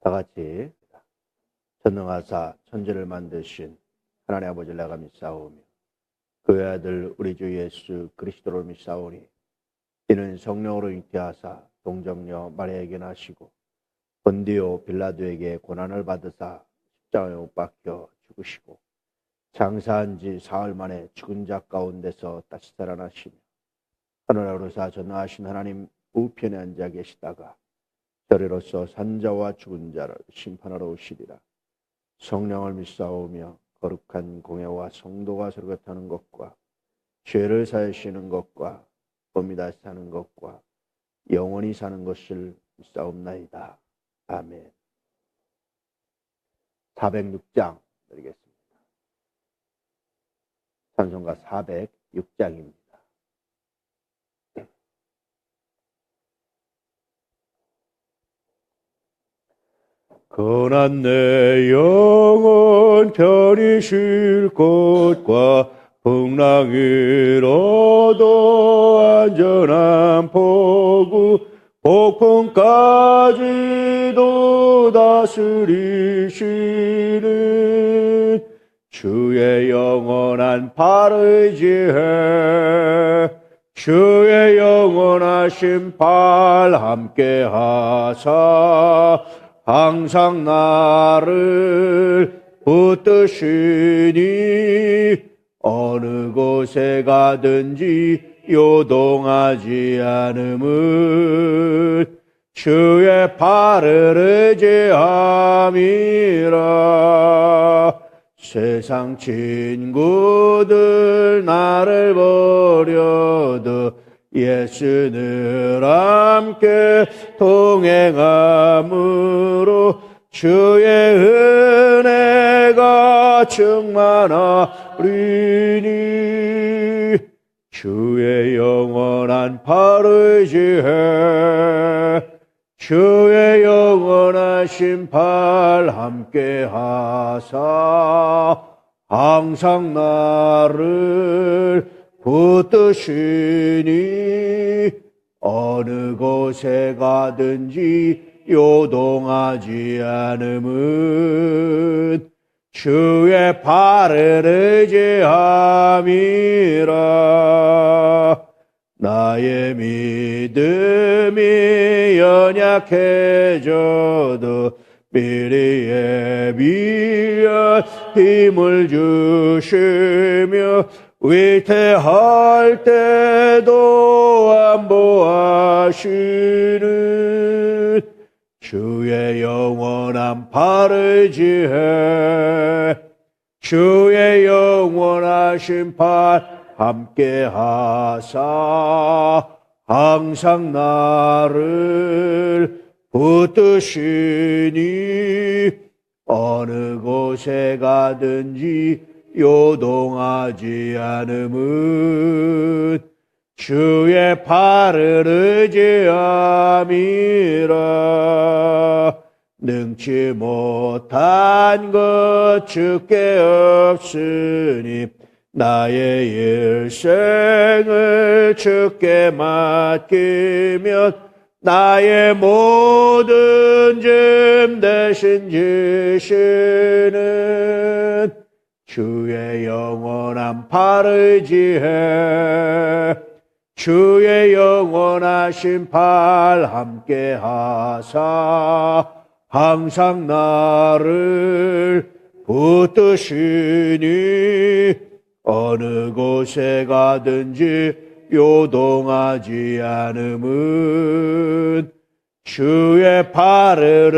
다 같이 전능하사 천지를 만드신 하나님 아버지를 내가 믿사오며 그의 아들 우리 주 예수 그리스도를 믿사오니 이는 성령으로 잉태하사 동정녀 마리아에게 나시고 본디오 빌라도에게 고난을 받으사 십자가에 못 박혀 죽으시고 장사한 지 사흘 만에 죽은 자 가운데서 다시 살아나시며 하늘나라로 오르사 전능하신 하나님 우편에 앉아 계시다가 저리로서 산자와 죽은 자를 심판하러 오시리라. 성령을 믿사오며 거룩한 공회와 성도가 서로 곁하는 것과 죄를 사하시는 것과 범이 다시 사는 것과 영원히 사는 것을 믿사옵나이다. 아멘. 406장 드리겠습니다. 찬송가 406장입니다. 거난 내 영혼 편히 쉴 곳과 풍랑이로도 안전한 포구 폭풍까지도 다스리시는 주의 영원한 팔을 지혜 주의 영원하신 팔 함께 하사 항상 나를 붙드시니 어느 곳에 가든지 요동하지 않음은 주의 팔을 의지함이라. 세상 친구들 나를 버려도 예수 늘 함께 동행함으로 주의 은혜가 충만하리니 주의 영원한 팔을 지혜 주의 영원하신 팔 함께 하사 항상 나를 붙드시니 어느 곳에 가든지 요동하지 않음은 주의 팔을 의지함이라. 나의 믿음이 연약해져도 미리에 비해 힘을 주시며 위태할 때도 안보하시는 주의 영원한 팔을 지혜 주의 영원하신 팔 함께 하사 항상 나를 붙드시니 어느 곳에 가든지 요동하지 않음은 주의 팔을 의지함이라. 능치 못한 것 주께 없으니 나의 일생을 주께 맡기면 나의 모든 짐 대신 지시는 주의 영원한 팔을 지혜 주의 영원하신 팔 함께 하사 항상 나를 붙드시니 어느 곳에 가든지 요동하지 않음은 주의 팔을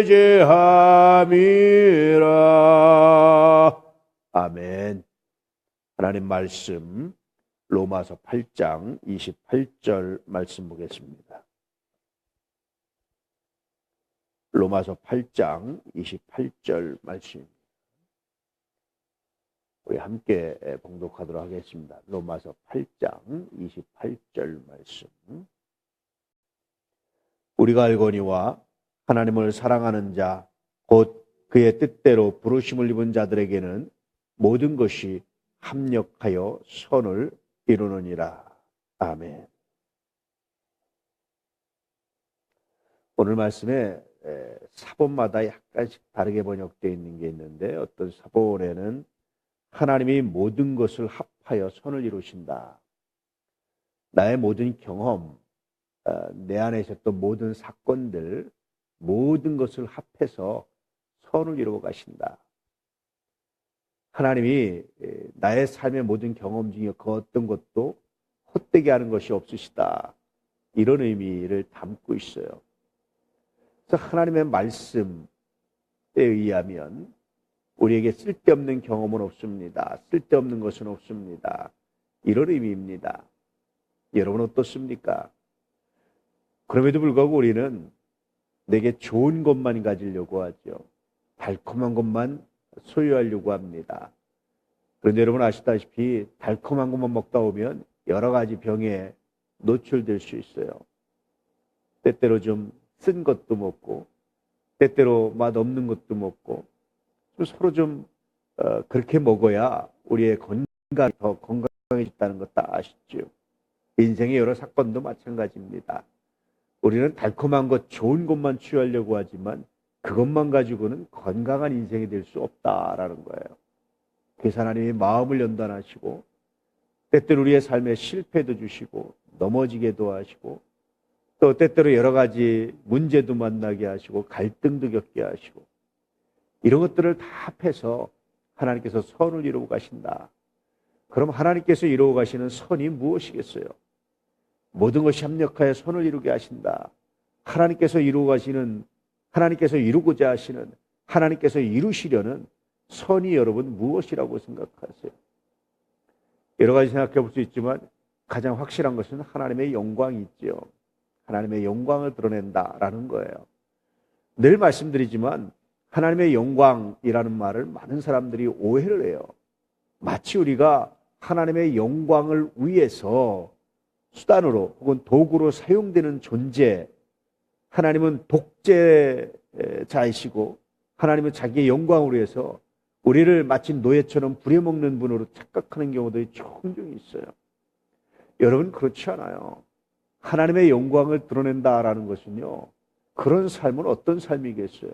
의지함이라. 아멘. 하나님 말씀 로마서 8장 28절 말씀 보겠습니다. 로마서 8장 28절 말씀. 우리 함께 봉독하도록 하겠습니다. 로마서 8장 28절 말씀. 우리가 알거니와 하나님을 사랑하는 자 곧 그의 뜻대로 부르심을 입은 자들에게는 모든 것이 합력하여 선을 이루느니라. 아멘. 오늘 말씀에 사본마다 약간씩 다르게 번역되어 있는 게 있는데 어떤 사본에는 하나님이 모든 것을 합하여 선을 이루신다. 나의 모든 경험, 내 안에 있었던 모든 사건들, 모든 것을 합해서 선을 이루어 가신다. 하나님이 나의 삶의 모든 경험 중에 그 어떤 것도 헛되게 하는 것이 없으시다. 이런 의미를 담고 있어요. 그래서 하나님의 말씀에 의하면 우리에게 쓸데없는 경험은 없습니다. 쓸데없는 것은 없습니다. 이런 의미입니다. 여러분 어떻습니까? 그럼에도 불구하고 우리는 내게 좋은 것만 가지려고 하죠. 달콤한 것만 소유하려고 합니다. 그런데 여러분 아시다시피 달콤한 것만 먹다 보면 여러 가지 병에 노출될 수 있어요. 때때로 좀 쓴 것도 먹고 때때로 맛없는 것도 먹고 서로 좀 그렇게 먹어야 우리의 건강이 더 건강해졌다는 것 다 아시죠? 인생의 여러 사건도 마찬가지입니다. 우리는 달콤한 것, 좋은 것만 취하려고 하지만 그것만 가지고는 건강한 인생이 될 수 없다라는 거예요. 그래서 하나님이 마음을 연단하시고 때때로 우리의 삶에 실패도 주시고 넘어지게도 하시고 또 때때로 여러 가지 문제도 만나게 하시고 갈등도 겪게 하시고 이런 것들을 다 합해서 하나님께서 선을 이루고 가신다. 그럼 하나님께서 이루어 가시는 선이 무엇이겠어요? 모든 것이 합력하여 선을 이루게 하신다. 하나님께서 이루고자 하시는, 하나님께서 이루시려는 선이 여러분 무엇이라고 생각하세요? 여러 가지 생각해 볼 수 있지만 가장 확실한 것은 하나님의 영광이 있죠. 하나님의 영광을 드러낸다라는 거예요. 늘 말씀드리지만 하나님의 영광이라는 말을 많은 사람들이 오해를 해요. 마치 우리가 하나님의 영광을 위해서 수단으로 혹은 도구로 사용되는 존재, 하나님은 독재자이시고 하나님은 자기의 영광을 위해서 우리를 마치 노예처럼 부려먹는 분으로 착각하는 경우도 종종 있어요. 여러분 그렇지 않아요. 하나님의 영광을 드러낸다라는 것은요, 그런 삶은 어떤 삶이겠어요?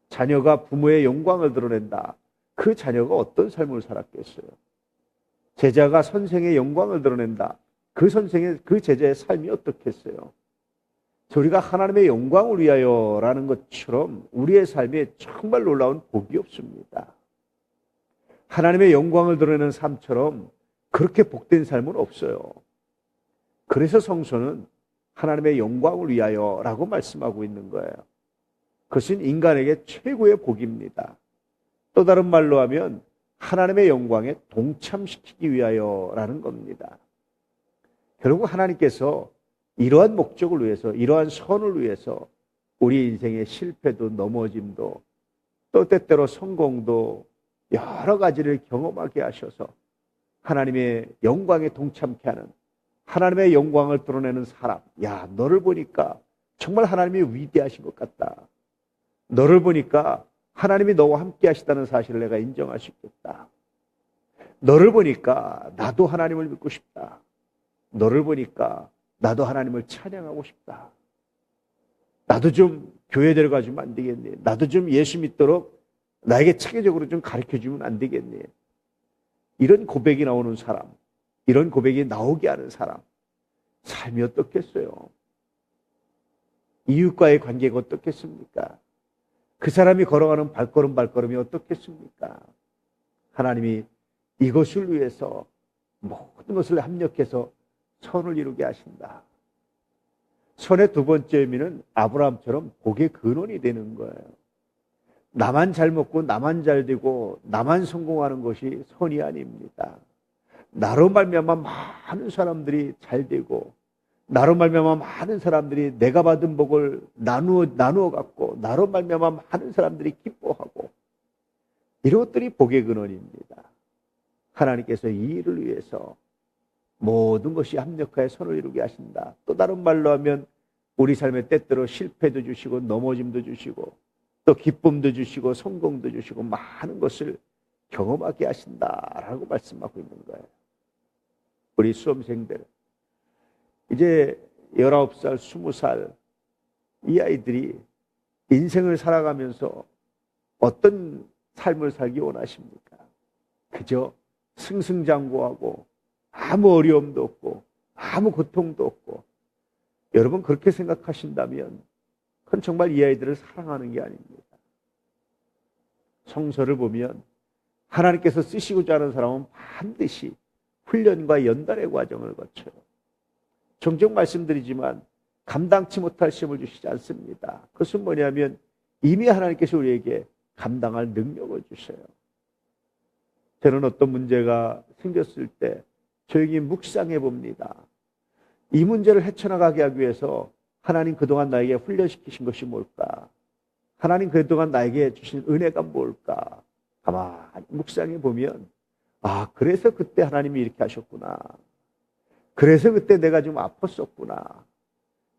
자녀가 부모의 영광을 드러낸다. 그 자녀가 어떤 삶을 살았겠어요? 제자가 선생의 영광을 드러낸다. 그 제자의 삶이 어떻겠어요? 우리가 하나님의 영광을 위하여라는 것처럼 우리의 삶에 정말 놀라운 복이 없습니다. 하나님의 영광을 드러내는 삶처럼 그렇게 복된 삶은 없어요. 그래서 성서는 하나님의 영광을 위하여라고 말씀하고 있는 거예요. 그것은 인간에게 최고의 복입니다. 또 다른 말로 하면 하나님의 영광에 동참시키기 위하여라는 겁니다. 결국 하나님께서 이러한 목적을 위해서, 이러한 선을 위해서 우리 인생의 실패도 넘어짐도 또 때때로 성공도 여러 가지를 경험하게 하셔서 하나님의 영광에 동참케 하는, 하나님의 영광을 드러내는 사람. 야, 너를 보니까 정말 하나님이 위대하신 것 같다. 너를 보니까 하나님이 너와 함께 하시다는 사실을 내가 인정할 수 있겠다. 너를 보니까 나도 하나님을 믿고 싶다. 너를 보니까 나도 하나님을 찬양하고 싶다. 나도 좀 교회 데려가주면 안 되겠니? 나도 좀 예수 믿도록 나에게 체계적으로 좀 가르쳐주면 안 되겠니? 이런 고백이 나오는 사람, 이런 고백이 나오게 하는 사람, 삶이 어떻겠어요? 이웃과의 관계가 어떻겠습니까? 그 사람이 걸어가는 발걸음이 어떻겠습니까? 하나님이 이것을 위해서 모든 것을 합력해서 선을 이루게 하신다. 선의 두 번째 의미는 아브라함처럼 복의 근원이 되는 거예요. 나만 잘 먹고 나만 잘 되고 나만 성공하는 것이 선이 아닙니다. 나로 말미암아 많은 사람들이 잘 되고 나로 말미암아 많은 사람들이 내가 받은 복을 나누어 갖고 나로 말미암아 많은 사람들이 기뻐하고 이런 것들이 복의 근원입니다. 하나님께서 이 일을 위해서 모든 것이 합력하여 선을 이루게 하신다. 또 다른 말로 하면 우리 삶에 때때로 실패도 주시고 넘어짐도 주시고 또 기쁨도 주시고 성공도 주시고 많은 것을 경험하게 하신다라고 말씀하고 있는 거예요. 우리 수험생들 이제 19살, 20살 이 아이들이 인생을 살아가면서 어떤 삶을 살기 원하십니까? 그저 승승장구하고 아무 어려움도 없고 아무 고통도 없고, 여러분 그렇게 생각하신다면 그건 정말 이 아이들을 사랑하는 게 아닙니다. 성서를 보면 하나님께서 쓰시고자 하는 사람은 반드시 훈련과 연단의 과정을 거쳐요. 종종 말씀드리지만 감당치 못할 시험을 주시지 않습니다. 그것은 뭐냐면 이미 하나님께서 우리에게 감당할 능력을 주셔요. 저는 어떤 문제가 생겼을 때 조용히 묵상해 봅니다. 이 문제를 헤쳐나가게 하기 위해서 하나님 그동안 나에게 훈련시키신 것이 뭘까? 하나님 그동안 나에게 주신 은혜가 뭘까? 가만히 묵상해 보면, 아, 그래서 그때 하나님이 이렇게 하셨구나. 그래서 그때 내가 좀 아팠었구나.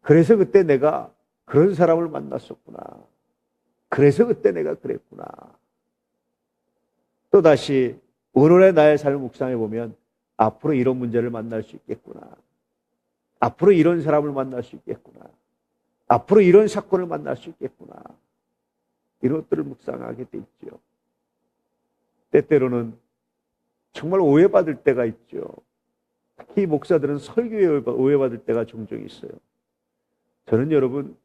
그래서 그때 내가 그런 사람을 만났었구나. 그래서 그때 내가 그랬구나. 또다시 오늘의 나의 삶을 묵상해 보면 앞으로 이런 문제를 만날 수 있겠구나. 앞으로 이런 사람을 만날 수 있겠구나. 앞으로 이런 사건을 만날 수 있겠구나. 이런 것들을 묵상하게 돼 있죠. 때때로는 정말 오해받을 때가 있죠. 특히 목사들은 설교에 오해받을 때가 종종 있어요. 저는 여러분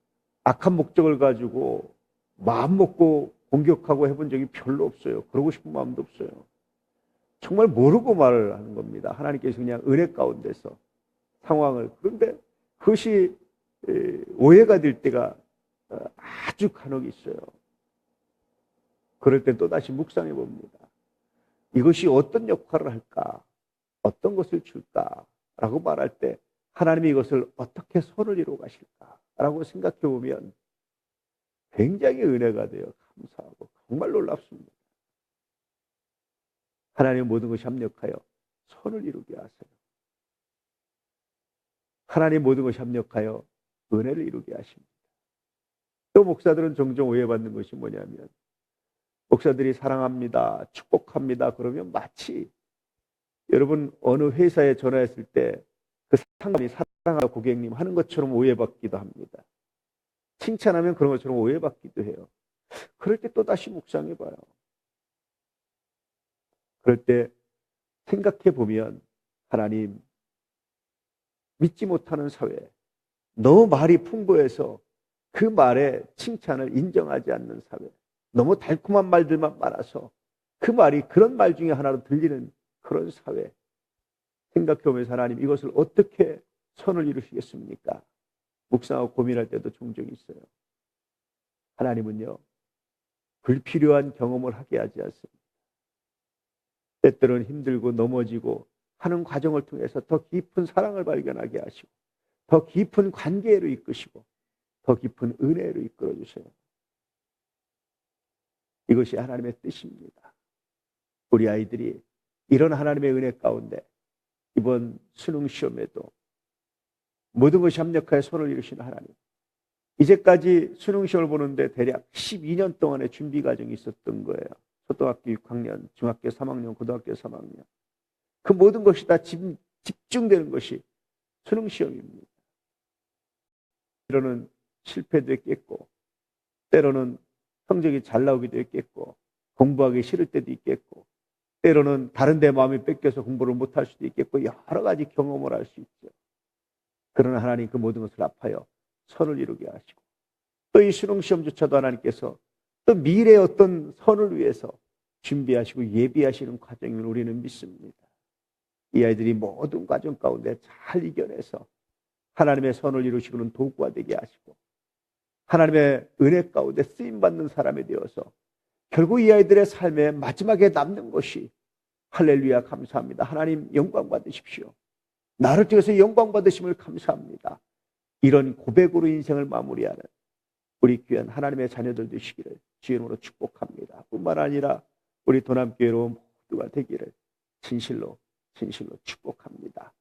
악한 목적을 가지고 마음 먹고 공격하고 해본 적이 별로 없어요. 그러고 싶은 마음도 없어요. 정말 모르고 말을 하는 겁니다. 하나님께서 그냥 은혜 가운데서 상황을. 그런데 그것이 오해가 될 때가 아주 간혹 있어요. 그럴 때 또다시 묵상해 봅니다. 이것이 어떤 역할을 할까? 어떤 것을 줄까? 라고 말할 때 하나님이 이것을 어떻게 손을 이루어 가실까? 라고 생각해 보면 굉장히 은혜가 돼요. 감사하고 정말 놀랍습니다. 하나님의 모든 것이 합력하여 선을 이루게 하세요. 하나님의 모든 것이 합력하여 은혜를 이루게 하십니다. 또 목사들은 종종 오해받는 것이 뭐냐면, 목사들이 사랑합니다, 축복합니다 그러면 마치 여러분 어느 회사에 전화했을 때 그 상담이 사랑하는 고객님 하는 것처럼 오해받기도 합니다. 칭찬하면 그런 것처럼 오해받기도 해요. 그럴 때 또다시 묵상해 봐요. 그럴 때 생각해 보면, 하나님, 믿지 못하는 사회, 너무 말이 풍부해서 그 말에 칭찬을 인정하지 않는 사회, 너무 달콤한 말들만 많아서 그 말이 그런 말 중에 하나로 들리는 그런 사회, 생각해보면서 하나님 이것을 어떻게 선을 이루시겠습니까? 묵상하고 고민할 때도 종종 있어요. 하나님은요, 불필요한 경험을 하게 하지 않습니다. 때때로는 힘들고 넘어지고 하는 과정을 통해서 더 깊은 사랑을 발견하게 하시고 더 깊은 관계로 이끄시고 더 깊은 은혜로 이끌어 주세요. 이것이 하나님의 뜻입니다. 우리 아이들이 이런 하나님의 은혜 가운데 이번 수능 시험에도 모든 것이 합력하여 손을 이루시는 하나님, 이제까지 수능 시험을 보는데 대략 12년 동안의 준비 과정이 있었던 거예요. 초등학교 6학년, 중학교 3학년, 고등학교 3학년. 그 모든 것이 다 집중되는 것이 수능 시험입니다. 때로는 실패도 했겠고, 때로는 성적이 잘 나오기도 했겠고, 공부하기 싫을 때도 있겠고, 때로는 다른 데 마음이 뺏겨서 공부를 못할 수도 있겠고, 여러 가지 경험을 할 수 있죠. 그러나 하나님 그 모든 것을 합하여 선을 이루게 하시고, 또 이 수능 시험조차도 하나님께서 또 미래의 어떤 선을 위해서 준비하시고 예비하시는 과정임을 우리는 믿습니다. 이 아이들이 모든 과정 가운데 잘 이겨내서 하나님의 선을 이루시고는 도구가 되게 하시고 하나님의 은혜 가운데 쓰임받는 사람이 되어서 결국 이 아이들의 삶에 마지막에 남는 것이, 할렐루야 감사합니다, 하나님 영광 받으십시오, 나를 통해서 영광 받으심을 감사합니다, 이런 고백으로 인생을 마무리하는 우리 귀한 하나님의 자녀들 되시기를 주의 이름으로 축복합니다. 뿐만 아니라 우리 도남교회로 모두가 되기를 진실로 축복합니다.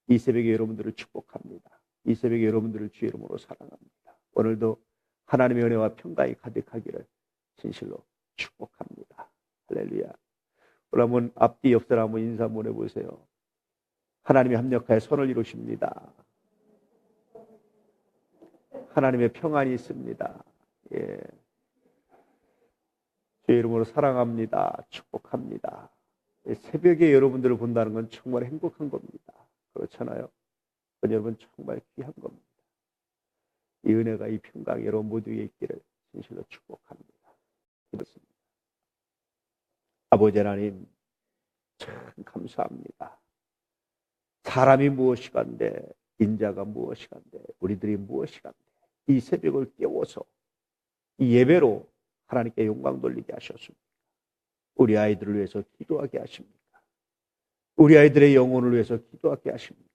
이 새벽에 여러분들을 축복합니다. 이 새벽에 여러분들을 주의 이름으로 사랑합니다. 오늘도 하나님의 은혜와 평강이 가득하기를 진실로 축복합니다. 할렐루야. 여러분 앞뒤 옆사람 한번 인사 한번 해보세요. 하나님의 합력하여 선을 이루십니다. 하나님의 평안이 있습니다. 예. 주의 이름으로 사랑합니다. 축복합니다. 새벽에 여러분들을 본다는 건 정말 행복한 겁니다. 그렇잖아요. 여러분 정말 귀한 겁니다. 이 은혜가 이 평강이 여러분 모두에 있기를 진실로 축복합니다. 그렇습니다. 아버지 하나님 참 감사합니다. 사람이 무엇이간데 인자가 무엇이간데 우리들이 무엇이간데 이 새벽을 깨워서 이 예배로 하나님께 영광 돌리게 하셨습니다. 우리 아이들을 위해서 기도하게 하십니까? 우리 아이들의 영혼을 위해서 기도하게 하십니까?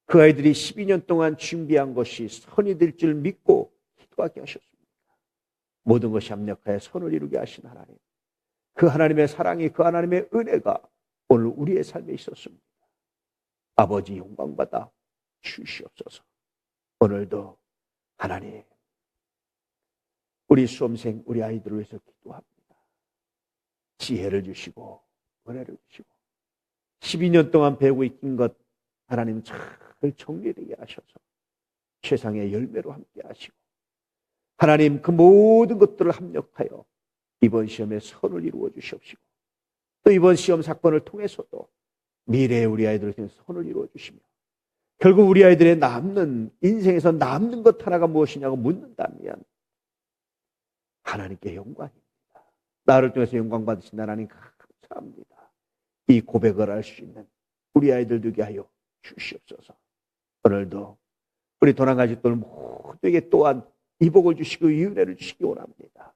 그 아이들이 12년 동안 준비한 것이 선이 될 줄 믿고 기도하게 하셨습니다. 모든 것이 합력하여 선을 이루게 하신 하나님, 그 하나님의 사랑이, 그 하나님의 은혜가 오늘 우리의 삶에 있었습니다. 아버지 영광받아 주시옵소서. 오늘도 하나님 우리 수험생, 우리 아이들을 위해서 기도합니다. 지혜를 주시고 은혜를 주시고 12년 동안 배우고 있던 것 하나님 잘 정리되게 하셔서 최상의 열매로 함께 하시고 하나님 그 모든 것들을 합력하여 이번 시험에 선을 이루어 주시옵시고 또 이번 시험 사건을 통해서도 미래의 우리 아이들을 통해 선을 이루어 주시며 결국 우리 아이들의 남는 인생에서 남는 것 하나가 무엇이냐고 묻는다면 하나님께 영광입니다. 나를 통해서 영광 받으신 하나님 감사합니다. 이 고백을 할 수 있는 우리 아이들 되게 하여 주시옵소서. 오늘도 우리 도난가족들 모두에게 또한 이 복을 주시고 이 은혜를 주시기 원합니다.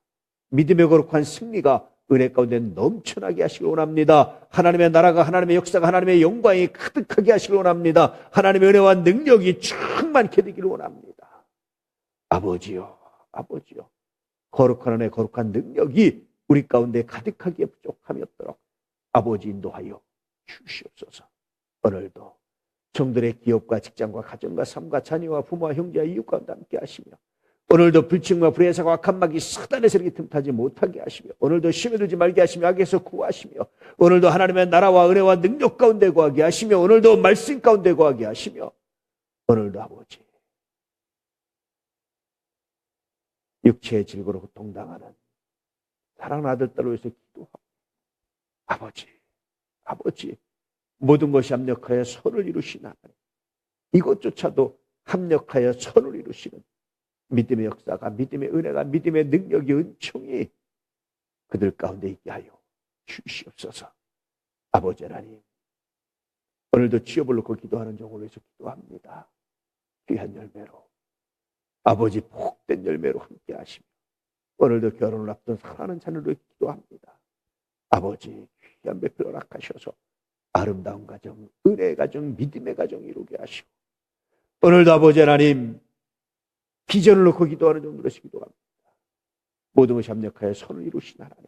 믿음의 거룩한 승리가 은혜 가운데 넘쳐나게 하시기 원합니다. 하나님의 나라가, 하나님의 역사가, 하나님의 영광이 가득하게 하시기 원합니다. 하나님의 은혜와 능력이 충만케 되기를 원합니다. 아버지요, 아버지요. 거룩한 은혜, 거룩한 능력이 우리 가운데 가득하게 부족함이 없도록 아버지 인도하여 주시옵소서. 오늘도 종들의 기업과 직장과 가정과 삶과 자녀와 부모와 형제와 이웃 가운데 함께 하시며 오늘도 불칭과 불의사가 악한 막이 사단의 세력이 틈타지 못하게 하시며 오늘도 시험에 들지 말게 하시며 악에서 구하시며 오늘도 하나님의 나라와 은혜와 능력 가운데 거하게 하시며 오늘도 말씀 가운데 거하게 하시며 오늘도 아버지 육체의 질고로 고통당하는 사랑하는 아들 딸을 위해서 기도하고 아버지 모든 것이 합력하여 선을 이루신 하나님 이것조차도 합력하여 선을 이루시는 믿음의 역사가 믿음의 은혜가 믿음의 능력이 은총이 그들 가운데 있게 하여 주시옵소서. 아버지 하나님 오늘도 취업을 놓고 기도하는 종을 위해서 기도합니다. 귀한 열매로 아버지 복된 열매로 함께 하시며 오늘도 결혼을 앞둔 사랑하는 자녀를 기도합니다. 아버지 귀한 배필 허락하셔서 아름다운 가정, 은혜의 가정, 믿음의 가정 이루게 하시고 오늘도 아버지 하나님 비전을 놓고 기도하는 종들에서 기도합니다. 모든 것이 합력하여 선을 이루신 하나님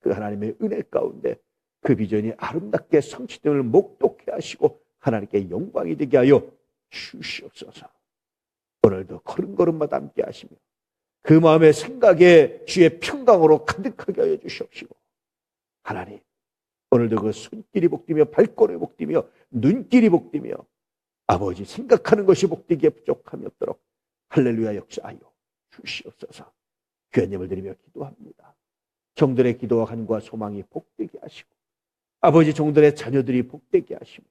그 하나님의 은혜 가운데 그 비전이 아름답게 성취됨을 목독해 하시고 하나님께 영광이 되게 하여 주시옵소서. 오늘도 걸음걸음마다 함께 하시며 그 마음의 생각에 주의 평강으로 가득하게 하여 주시옵시고 하나님 오늘도 그 손길이 복되며 발걸음이 복되며 눈길이 복되며 아버지 생각하는 것이 복되기에 부족함이 없도록 할렐루야 역사하여 주시옵소서. 귀한 예물 드리며 기도합니다. 종들의 기도와 간구와 소망이 복되게 하시고 아버지 종들의 자녀들이 복되게 하시며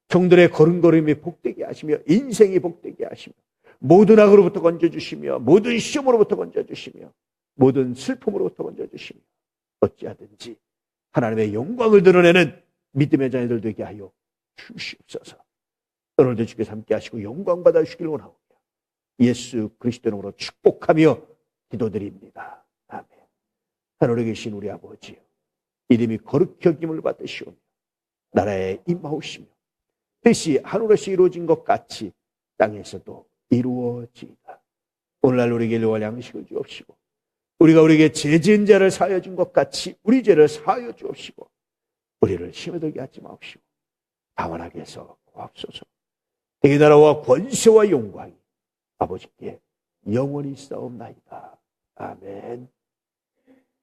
종들의 걸음걸음이 복되게 하시며 인생이 복되게 하시며 모든 악으로부터 건져주시며 모든 시험으로부터 건져주시며 모든 슬픔으로부터 건져주시며 어찌하든지 하나님의 영광을 드러내는 믿음의 자녀들 되게 하여 주시옵소서. 오늘도 주께서 함께 하시고 영광 받아주시길 원하오며 예수 그리스도 이름으로 축복하며 기도드립니다. 아멘. 하늘에 계신 우리 아버지요 이름이 거룩히 여김을 받으시오며 나라에 임하오시며 뜻이 하늘에서 이루어진 것 같이 땅에서도 이루어지이다. 오늘날 우리에게 일용할 양식을 주옵시고 우리가 우리에게 죄 지은 자를 사하여 준 것 같이 우리 죄를 사하여 주옵시고 우리를 시험에 들게 하지 마옵시고 다만 하게 해서 고맙소서. 이 나라와 권세와 영광이 아버지께 영원히 있사옵나이다. 아멘.